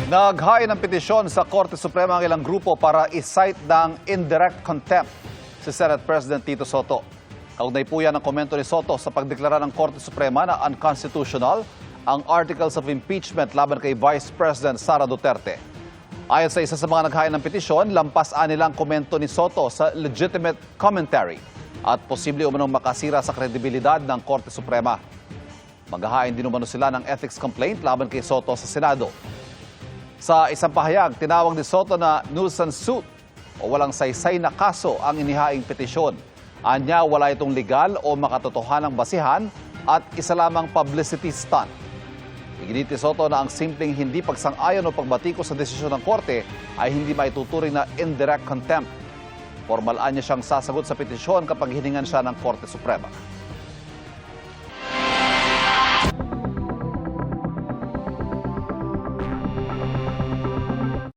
Naghain ng petisyon sa Korte Suprema ang ilang grupo para i-cite ng indirect contempt si Senate President Tito Soto. Kaugnay po yan ang komento ni Soto sa pagdeklara ng Korte Suprema na unconstitutional ang Articles of Impeachment laban kay Vice President Sara Duterte. Ayon sa isa sa mga naghain ng petisyon, lampas nilang komento ni Soto sa legitimate commentary at posible umanong makasira sa kredibilidad ng Korte Suprema. Maghahain din umano sila ng ethics complaint laban kay Soto sa Senado. Sa isang pahayag, tinawag ni Soto na nuisance suit o walang saysay na kaso ang inihaing petisyon. Anya, wala itong legal o makatotohanang basihan at isa lamang publicity stunt. Iginit ni Soto na ang simpleng hindi pagsang-ayon o pagbatiko sa desisyon ng Korte ay hindi maituturing na indirect contempt. Formal niya siyang sasagot sa petisyon kapag hiningan siya ng Korte Suprema.